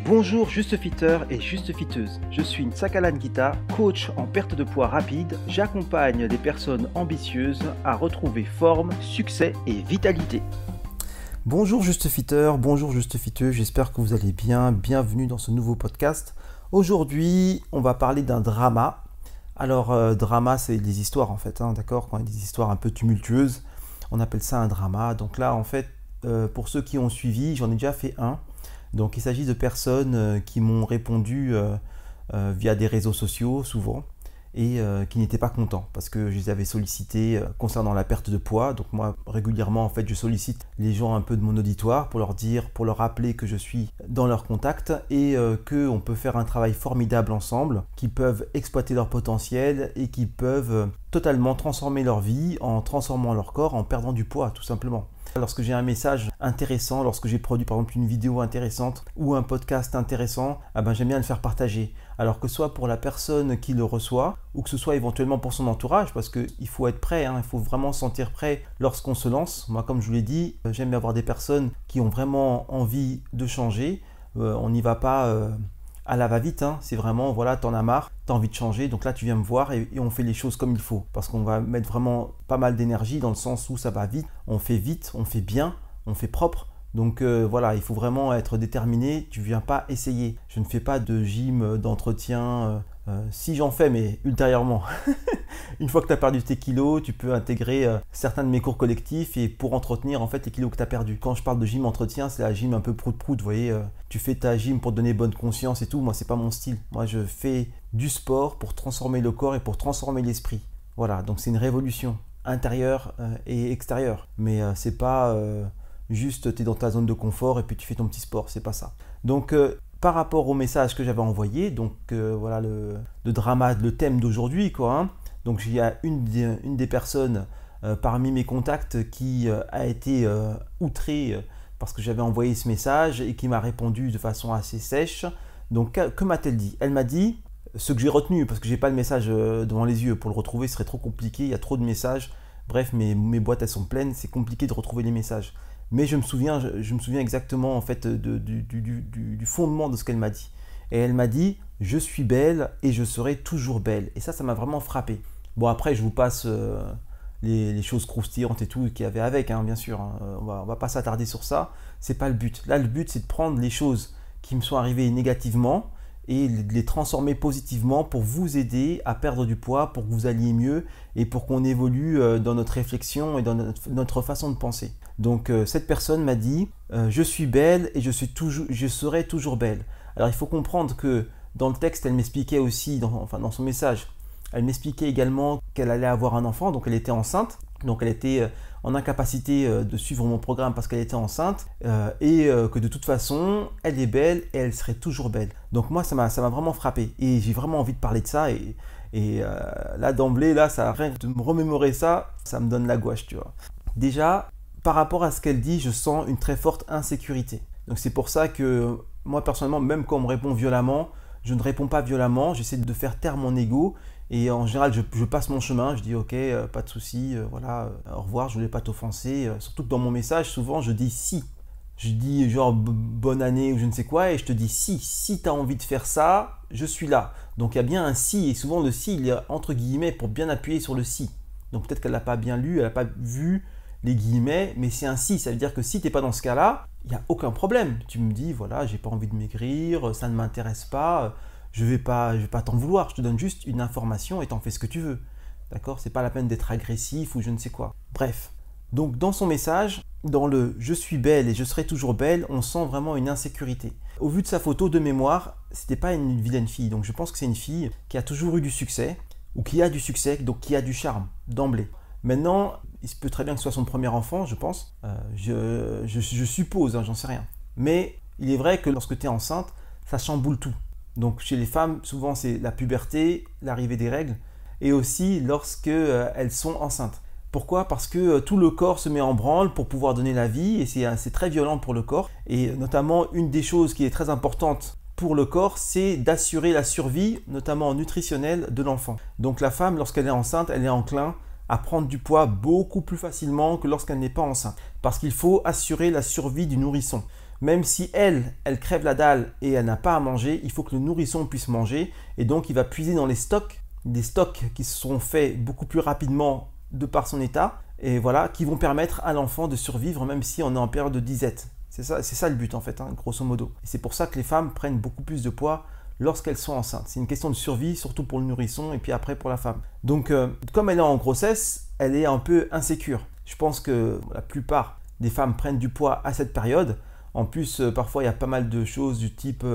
Bonjour Juste Fitter et Juste Fitteuse, je suis Nsakalan Gita, coach en perte de poids rapide. J'accompagne des personnes ambitieuses à retrouver forme, succès et vitalité. Bonjour Juste Fitter, bonjour Juste Fitteuse, j'espère que vous allez bien. Bienvenue dans ce nouveau podcast. Aujourd'hui, on va parler d'un drama. Alors, drama, c'est des histoires en fait, d'accord? Quand il y a des histoires un peu tumultueuses, on appelle ça un drama. Donc là, en fait, pour ceux qui ont suivi, j'en ai déjà fait un. Donc il s'agit de personnes qui m'ont répondu via des réseaux sociaux souvent et qui n'étaient pas contents parce que je les avais sollicités concernant la perte de poids. Donc moi régulièrement en fait je sollicite les gens un peu de mon auditoire pour leur dire, pour leur rappeler que je suis dans leur contact et qu'on peut faire un travail formidable ensemble, qu'ils peuvent exploiter leur potentiel et qu'ils peuvent totalement transformer leur vie en transformant leur corps, en perdant du poids tout simplement. Lorsque j'ai un message intéressant, lorsque j'ai produit par exemple une vidéo intéressante ou un podcast intéressant, j'aime bien le faire partager. Alors que ce soit pour la personne qui le reçoit ou que ce soit éventuellement pour son entourage, parce qu'il faut être prêt, il faut vraiment se sentir prêt lorsqu'on se lance. Moi, comme je vous l'ai dit, j'aime bien avoir des personnes qui ont vraiment envie de changer. On n'y va pas à la va-vite, c'est vraiment, voilà, t'en as marre, t'as envie de changer, donc là tu viens me voir et on fait les choses comme il faut. Parce qu'on va mettre vraiment pas mal d'énergie dans le sens où ça va vite, on fait bien, on fait propre. Donc voilà, il faut vraiment être déterminé, tu viens pas essayer. Je ne fais pas de gym, d'entretien, si j'en fais, mais ultérieurement. Une fois que tu as perdu tes kilos, tu peux intégrer certains de mes cours collectifs et pour entretenir en fait les kilos que tu as perdus. Quand je parle de gym entretien, c'est la gym un peu prout-prout, vous voyez, tu fais ta gym pour te donner bonne conscience et tout. Moi, c'est pas mon style. Moi, je fais du sport pour transformer le corps et pour transformer l'esprit. Voilà, donc c'est une révolution intérieure et extérieure. Mais c'est pas juste tu es dans ta zone de confort et puis tu fais ton petit sport, c'est pas ça. Donc par rapport au message que j'avais envoyé, donc voilà le drama, le thème d'aujourd'hui quoi. Donc il y a une des personnes parmi mes contacts qui a été outrée parce que j'avais envoyé ce message et qui m'a répondu de façon assez sèche. Donc que m'a-t-elle dit? Elle m'a dit ce que j'ai retenu parce que j'ai pas le message devant les yeux, pour le retrouver ce serait trop compliqué, il y a trop de messages. Bref, mes boîtes elles sont pleines, c'est compliqué de retrouver les messages. Mais je me souviens exactement en fait du fondement de ce qu'elle m'a dit. Et elle m'a dit « Je suis belle et je serai toujours belle ». Et ça m'a vraiment frappé. Bon après je vous passe les choses croustillantes et tout qu'il y avait avec, bien sûr. On va pas s'attarder sur ça. C'est pas le but. Là le but c'est de prendre les choses qui me sont arrivées négativement et de les transformer positivement pour vous aider à perdre du poids, pour que vous alliez mieux et pour qu'on évolue dans notre réflexion et dans notre façon de penser. Donc cette personne m'a dit je suis belle et je serai toujours belle. Alors il faut comprendre que dans le texte, elle m'expliquait aussi, dans son message, elle m'expliquait également qu'elle allait avoir un enfant, donc elle était enceinte. Donc elle était en incapacité de suivre mon programme parce qu'elle était enceinte et que de toute façon, elle est belle et elle serait toujours belle. Donc moi, ça m'a vraiment frappé et j'ai vraiment envie de parler de ça et là d'emblée, là, rien que de me remémorer ça, ça me donne la gouache, tu vois. Déjà, par rapport à ce qu'elle dit, je sens une très forte insécurité. Donc c'est pour ça que moi personnellement, même quand on me répond violemment, je ne réponds pas violemment, j'essaie de faire taire mon ego. Et en général, je passe mon chemin, je dis ok, pas de souci, voilà, au revoir, je voulais pas t'offenser. Surtout que dans mon message, souvent, je dis si. Je dis genre bonne année ou je ne sais quoi, et je te dis si tu as envie de faire ça, je suis là. Donc il y a bien un si, et souvent le si, il est entre guillemets pour bien appuyer sur le si. Donc peut-être qu'elle n'a pas bien lu, elle n'a pas vu les guillemets, mais c'est un si, ça veut dire que si tu n'es pas dans ce cas-là, il n'y a aucun problème. Tu me dis voilà, j'ai pas envie de maigrir, ça ne m'intéresse pas. Je vais pas t'en vouloir, je te donne juste une information et t'en fais ce que tu veux. D'accord? C'est pas la peine d'être agressif ou je ne sais quoi. Bref. Donc dans son message, dans le « je suis belle et je serai toujours belle », on sent vraiment une insécurité. Au vu de sa photo de mémoire, c'était pas une vilaine fille. Donc je pense que c'est une fille qui a toujours eu du succès, ou qui a du succès, donc qui a du charme, d'emblée. Maintenant, il se peut très bien que ce soit son premier enfant, je pense. Je suppose, j'en sais rien. Mais il est vrai que lorsque tu es enceinte, ça chamboule tout. Donc chez les femmes, souvent c'est la puberté, l'arrivée des règles, et aussi lorsque elles sont enceintes. Pourquoi? Parce que tout le corps se met en branle pour pouvoir donner la vie, et c'est très violent pour le corps. Et notamment, une des choses qui est très importante pour le corps, c'est d'assurer la survie, notamment nutritionnelle, de l'enfant. Donc la femme, lorsqu'elle est enceinte, elle est enclin à prendre du poids beaucoup plus facilement que lorsqu'elle n'est pas enceinte. Parce qu'il faut assurer la survie du nourrisson. même si elle crève la dalle et elle n'a pas à manger, il faut que le nourrisson puisse manger. Et donc, il va puiser dans les stocks, des stocks qui se sont faits beaucoup plus rapidement de par son état, et voilà, qui vont permettre à l'enfant de survivre même si on est en période de disette. C'est ça le but en fait, hein, grosso modo. Et c'est pour ça que les femmes prennent beaucoup plus de poids lorsqu'elles sont enceintes. C'est une question de survie, surtout pour le nourrisson et puis après pour la femme. Donc, comme elle est en grossesse, elle est un peu insécure. Je pense que la plupart des femmes prennent du poids à cette période. En plus, parfois, il y a pas mal de choses du type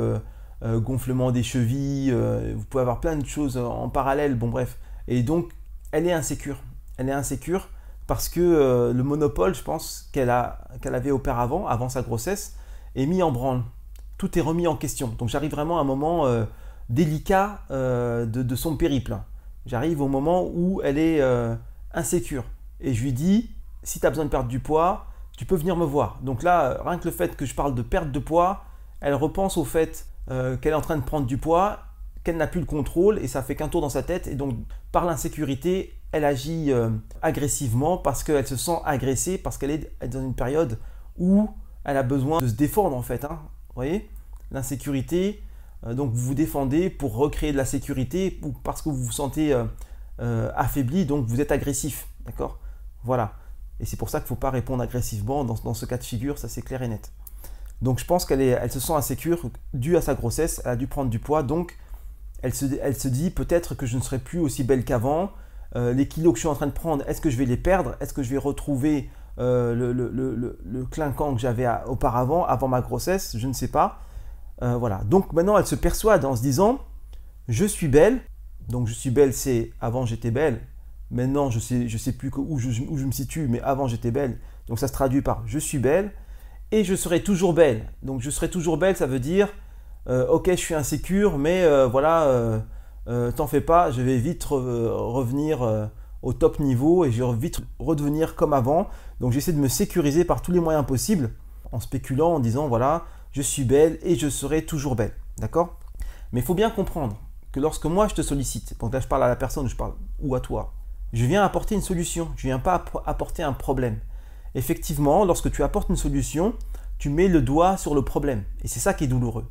gonflement des chevilles. Vous pouvez avoir plein de choses en parallèle. Bon, bref. Et donc, elle est insécure. Elle est insécure parce que le monopole, je pense, qu'elle avait auparavant, avant sa grossesse, est mis en branle. Tout est remis en question. Donc, j'arrive vraiment à un moment délicat de son périple. J'arrive au moment où elle est insécure. Et je lui dis, si tu as besoin de perdre du poids, tu peux venir me voir. Donc là, rien que le fait que je parle de perte de poids, elle repense au fait qu'elle est en train de prendre du poids, qu'elle n'a plus le contrôle et ça fait qu'un tour dans sa tête. Et donc, par l'insécurité, elle agit agressivement parce qu'elle se sent agressée, parce qu'elle est dans une période où elle a besoin de se défendre en fait. Hein. Vous voyez, l'insécurité, donc vous vous défendez pour recréer de la sécurité ou parce que vous vous sentez affaibli, donc vous êtes agressif. D'accord ? Voilà. Et c'est pour ça qu'il ne faut pas répondre agressivement dans ce cas de figure, ça c'est clair et net. Donc je pense qu'elle se sent insécure due à sa grossesse, elle a dû prendre du poids, donc elle se dit peut-être que je ne serai plus aussi belle qu'avant, les kilos que je suis en train de prendre, est-ce que je vais les perdre? Est-ce que je vais retrouver le clinquant que j'avais auparavant, avant ma grossesse? Je ne sais pas. Voilà. Donc maintenant elle se persuade en se disant je suis belle, donc je suis belle c'est avant j'étais belle. Maintenant, je sais plus où je me situe, mais avant j'étais belle. Donc ça se traduit par je suis belle et je serai toujours belle. Donc je serai toujours belle, ça veut dire ok, je suis insécure, mais voilà, t'en fais pas, je vais vite revenir au top niveau et je vais vite redevenir comme avant. Donc j'essaie de me sécuriser par tous les moyens possibles en spéculant, en disant voilà, je suis belle et je serai toujours belle. D'accord? Mais il faut bien comprendre que lorsque moi je te sollicite, donc là je parle à la personne, je parle ou à toi, je viens apporter une solution, je ne viens pas apporter un problème. Effectivement, lorsque tu apportes une solution, tu mets le doigt sur le problème. Et c'est ça qui est douloureux.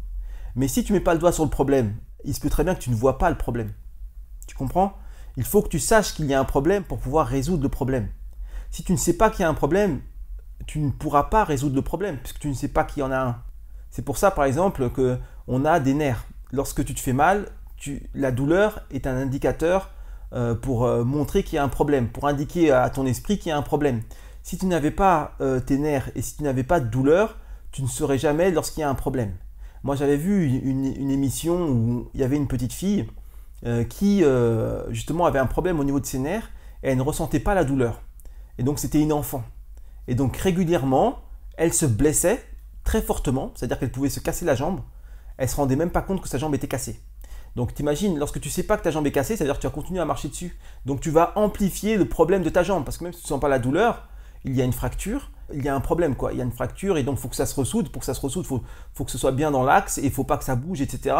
Mais si tu ne mets pas le doigt sur le problème, il se peut très bien que tu ne vois pas le problème. Tu comprends? Il faut que tu saches qu'il y a un problème pour pouvoir résoudre le problème. Si tu ne sais pas qu'il y a un problème, tu ne pourras pas résoudre le problème puisque tu ne sais pas qu'il y en a un. C'est pour ça, par exemple, qu'on a des nerfs. Lorsque tu te fais mal, la douleur est un indicateur pour montrer qu'il y a un problème, pour indiquer à ton esprit qu'il y a un problème. Si tu n'avais pas tes nerfs et si tu n'avais pas de douleur, tu ne saurais jamais lorsqu'il y a un problème. Moi, j'avais vu une émission où il y avait une petite fille qui justement avait un problème au niveau de ses nerfs et elle ne ressentait pas la douleur. Et donc, c'était une enfant. Et donc, régulièrement, elle se blessait très fortement, c'est-à-dire qu'elle pouvait se casser la jambe. Elle ne se rendait même pas compte que sa jambe était cassée. Donc t'imagines, lorsque tu ne sais pas que ta jambe est cassée, c'est-à-dire que tu vas continuer à marcher dessus. Donc tu vas amplifier le problème de ta jambe, parce que même si tu ne sens pas la douleur, il y a une fracture, il y a un problème quoi. Il y a une fracture et donc il faut que ça se ressoude. Pour que ça se ressoude, faut que ce soit bien dans l'axe et il ne faut pas que ça bouge, etc.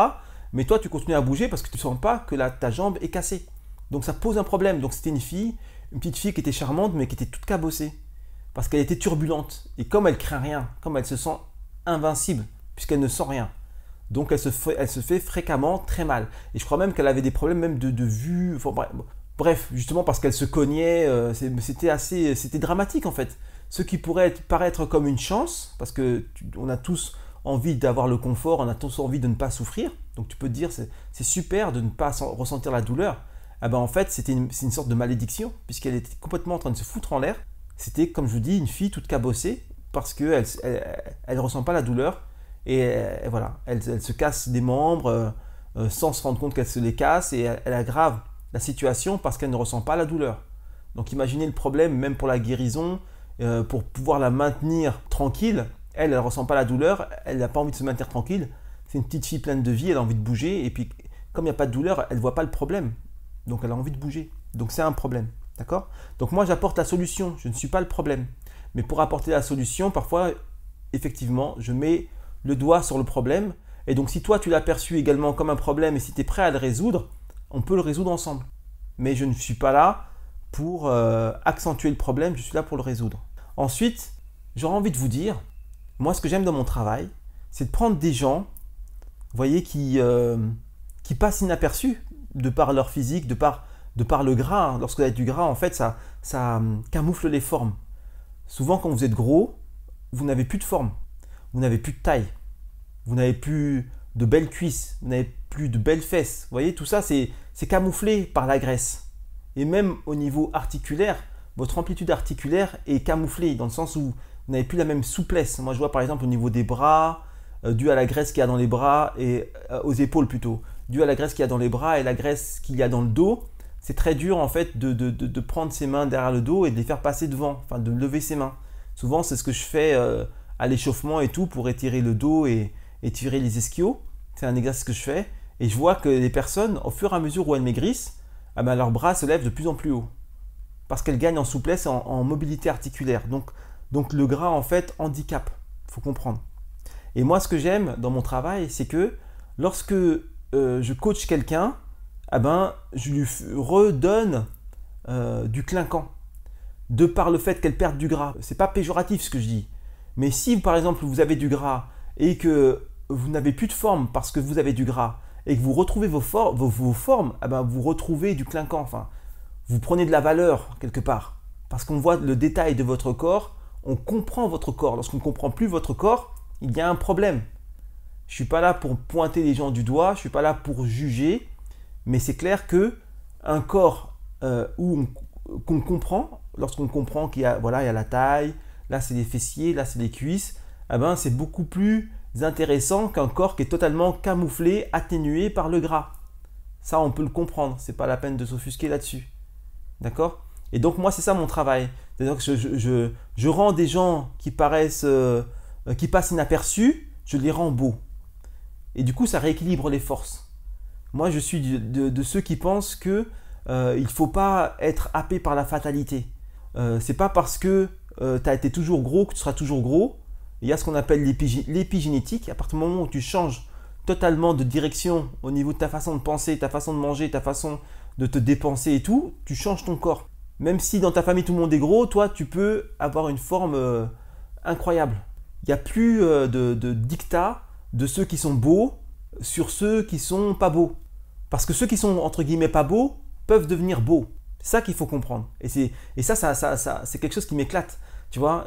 Mais toi tu continues à bouger parce que tu ne sens pas que ta jambe est cassée. Donc ça pose un problème. Donc c'était une petite fille qui était charmante mais qui était toute cabossée. Parce qu'elle était turbulente. Et comme elle craint rien, comme elle se sent invincible, puisqu'elle ne sent rien. Donc elle se fait fréquemment très mal. Et je crois même qu'elle avait des problèmes même de vue. Enfin, bref, justement parce qu'elle se cognait, c'était dramatique en fait. Ce qui pourrait paraître comme une chance, parce qu'on a tous envie d'avoir le confort, on a tous envie de ne pas souffrir. Donc tu peux te dire c'est super de ne pas ressentir la douleur. Ah ben en fait c'est une sorte de malédiction, puisqu'elle était complètement en train de se foutre en l'air. C'était, comme je vous dis, une fille toute cabossée, parce qu'elle ne ressent pas la douleur. Et voilà, elle se casse des membres sans se rendre compte qu'elle se les casse et elle aggrave la situation parce qu'elle ne ressent pas la douleur. Donc imaginez le problème, même pour la guérison, pour pouvoir la maintenir tranquille, elle ne ressent pas la douleur, elle n'a pas envie de se maintenir tranquille. C'est une petite fille pleine de vie, elle a envie de bouger et puis comme il n'y a pas de douleur, elle ne voit pas le problème. Donc elle a envie de bouger. Donc c'est un problème. D'accord? Donc moi j'apporte la solution, je ne suis pas le problème. Mais pour apporter la solution, parfois, effectivement, je mets le doigt sur le problème. Et donc si toi tu l'as perçu également comme un problème et si tu es prêt à le résoudre, on peut le résoudre ensemble. Mais je ne suis pas là pour accentuer le problème, je suis là pour le résoudre. Ensuite, j'aurais envie de vous dire Moi, ce que j'aime dans mon travail, c'est de prendre des gens, vous voyez, qui passent inaperçus de par leur physique, de par le gras. Hein. Lorsque vous avez du gras, en fait, ça camoufle les formes. Souvent, quand vous êtes gros, vous n'avez plus de forme, vous n'avez plus de taille, vous n'avez plus de belles cuisses, vous n'avez plus de belles fesses. Vous voyez, tout ça, c'est camouflé par la graisse. Et même au niveau articulaire, votre amplitude articulaire est camouflée dans le sens où vous n'avez plus la même souplesse. Moi, je vois par exemple au niveau des bras, dû à la graisse qu'il y a dans les bras et aux épaules plutôt, dû à la graisse qu'il y a dans les bras et la graisse qu'il y a dans le dos, c'est très dur en fait de prendre ses mains derrière le dos et de les faire passer devant, enfin de lever ses mains. Souvent, c'est ce que je fais à l'échauffement et tout pour étirer le dos et étirer les ischios. C'est un exercice que je fais et je vois que les personnes, au fur et à mesure où elles maigrissent, ah ben, leurs bras se lèvent de plus en plus haut parce qu'elles gagnent en souplesse et en mobilité articulaire. Donc le gras en fait handicape, il faut comprendre. Et moi, ce que j'aime dans mon travail, c'est que lorsque je coach quelqu'un, ah ben, je lui redonne du clinquant de par le fait qu'elle perde du gras. C'est pas péjoratif ce que je dis. Mais si par exemple vous avez du gras et que vous n'avez plus de forme parce que vous avez du gras et que vous retrouvez vos formes, ah ben, vous retrouvez du clinquant. Enfin, vous prenez de la valeur quelque part parce qu'on voit le détail de votre corps, on comprend votre corps. Lorsqu'on ne comprend plus votre corps, il y a un problème. Je ne suis pas là pour pointer les gens du doigt, je ne suis pas là pour juger, mais c'est clair que un corps qu'on comprend, lorsqu'on comprend qu'il y a, voilà, il y a la taille, là c'est les fessiers, là c'est les cuisses, eh ben, c'est beaucoup plus intéressant qu'un corps qui est totalement camouflé, atténué par le gras. Ça, on peut le comprendre, c'est pas la peine de s'offusquer là-dessus. D'accord? Et donc moi, c'est ça mon travail. C'est-à-dire que je rends des gens qui passent inaperçus, je les rends beaux. Et du coup, ça rééquilibre les forces. Moi, je suis de ceux qui pensent que il ne faut pas être happé par la fatalité. C'est pas parce que tu as été toujours gros que tu seras toujours gros. Il y a ce qu'on appelle l'épigénétique. À partir du moment où tu changes totalement de direction au niveau de ta façon de penser, ta façon de manger, ta façon de te dépenser et tout, tu changes ton corps. Même si dans ta famille tout le monde est gros, toi tu peux avoir une forme incroyable. Il n'y a plus de dictat de ceux qui sont beaux sur ceux qui sont pas beaux. Parce que ceux qui sont entre guillemets pas beaux peuvent devenir beaux. C'est ça qu'il faut comprendre. Et ça c'est quelque chose qui m'éclate. Tu vois,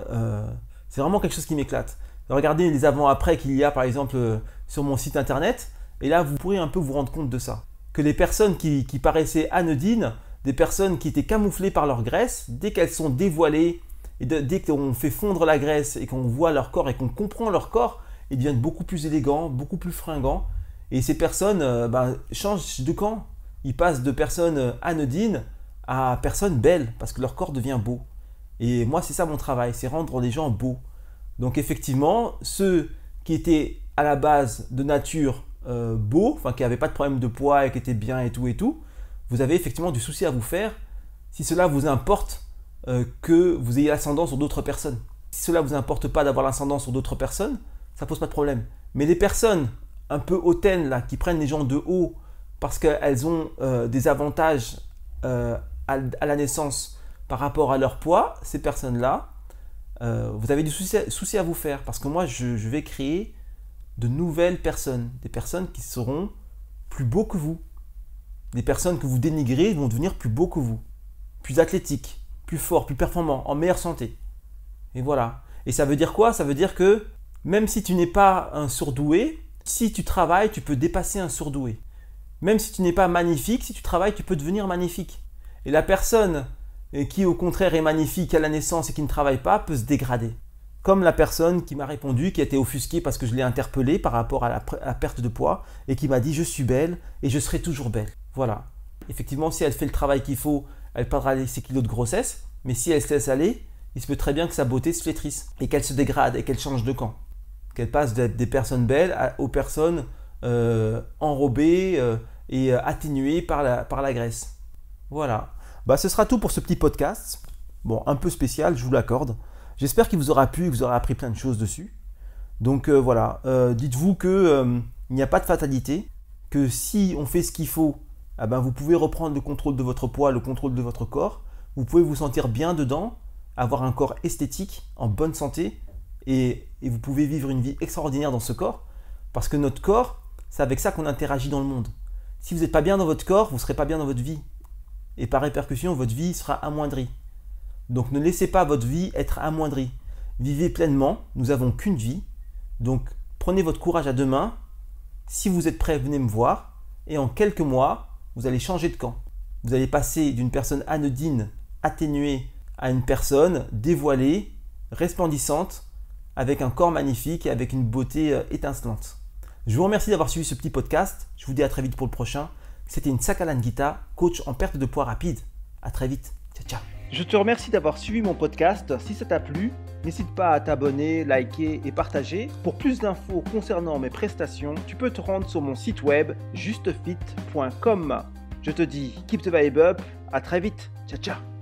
c'est vraiment quelque chose qui m'éclate. Regardez les avant-après qu'il y a par exemple sur mon site internet. Et là, vous pourrez un peu vous rendre compte de ça. Que les personnes qui paraissaient anodines, des personnes qui étaient camouflées par leur graisse, dès qu'elles sont dévoilées, et dès qu'on fait fondre la graisse et qu'on voit leur corps et qu'on comprend leur corps, ils deviennent beaucoup plus élégants, beaucoup plus fringants. Et ces personnes changent de camp. Ils passent de personnes anodines à personnes belles parce que leur corps devient beau. Et moi, c'est ça mon travail, c'est rendre les gens beaux. Donc effectivement, ceux qui étaient à la base de nature beaux, enfin qui n'avaient pas de problème de poids et qui étaient bien et tout, vous avez effectivement du souci à vous faire si cela vous importe que vous ayez l'ascendant sur d'autres personnes. Si cela ne vous importe pas d'avoir l'ascendant sur d'autres personnes, ça ne pose pas de problème. Mais les personnes un peu hautaines là, qui prennent les gens de haut parce qu'elles ont des avantages à la naissance par rapport à leur poids, ces personnes-là, vous avez du souci à vous faire parce que moi, je vais créer de nouvelles personnes, des personnes qui seront plus beaux que vous. Des personnes que vous dénigrez vont devenir plus beaux que vous, plus athlétiques, plus forts, plus performants, en meilleure santé. Et voilà. Et ça veut dire quoi? Ça veut dire que même si tu n'es pas un surdoué, si tu travailles, tu peux dépasser un surdoué. Même si tu n'es pas magnifique, si tu travailles, tu peux devenir magnifique. Et la personne qui au contraire est magnifique à la naissance et qui ne travaille pas peut se dégrader. Comme la personne qui m'a répondu, qui a été offusquée parce que je l'ai interpellée par rapport à la perte de poids et qui m'a dit « je suis belle et je serai toujours belle ». Voilà. Effectivement, si elle fait le travail qu'il faut, elle perdra ses kilos de grossesse. Mais si elle se laisse aller, il se peut très bien que sa beauté se flétrisse et qu'elle se dégrade et qu'elle change de camp. Qu'elle passe d'être des personnes belles aux personnes enrobées et atténuées par la graisse. Voilà. Ce sera tout pour ce petit podcast. Bon, un peu spécial, je vous l'accorde. J'espère qu'il vous aura plu et que vous aurez appris plein de choses dessus. Donc voilà, dites-vous qu'il n'y a pas de fatalité, que si on fait ce qu'il faut, vous pouvez reprendre le contrôle de votre poids, le contrôle de votre corps. Vous pouvez vous sentir bien dedans, avoir un corps esthétique, en bonne santé et vous pouvez vivre une vie extraordinaire dans ce corps, parce que notre corps, c'est avec ça qu'on interagit dans le monde. Si vous n'êtes pas bien dans votre corps, vous ne serez pas bien dans votre vie. Et par répercussion, votre vie sera amoindrie. Donc ne laissez pas votre vie être amoindrie. Vivez pleinement, nous n'avons qu'une vie. Donc prenez votre courage à deux mains. Si vous êtes prêt, venez me voir. Et en quelques mois, vous allez changer de camp. Vous allez passer d'une personne anodine, atténuée, à une personne dévoilée, resplendissante, avec un corps magnifique et avec une beauté étincelante. Je vous remercie d'avoir suivi ce petit podcast. Je vous dis à très vite pour le prochain. C'était Sakalan Gita, coach en perte de poids rapide. À très vite. Ciao, ciao. Je te remercie d'avoir suivi mon podcast. Si ça t'a plu, n'hésite pas à t'abonner, liker et partager. Pour plus d'infos concernant mes prestations, tu peux te rendre sur mon site web justefit.com. Je te dis keep the vibe up. À très vite. Ciao, ciao.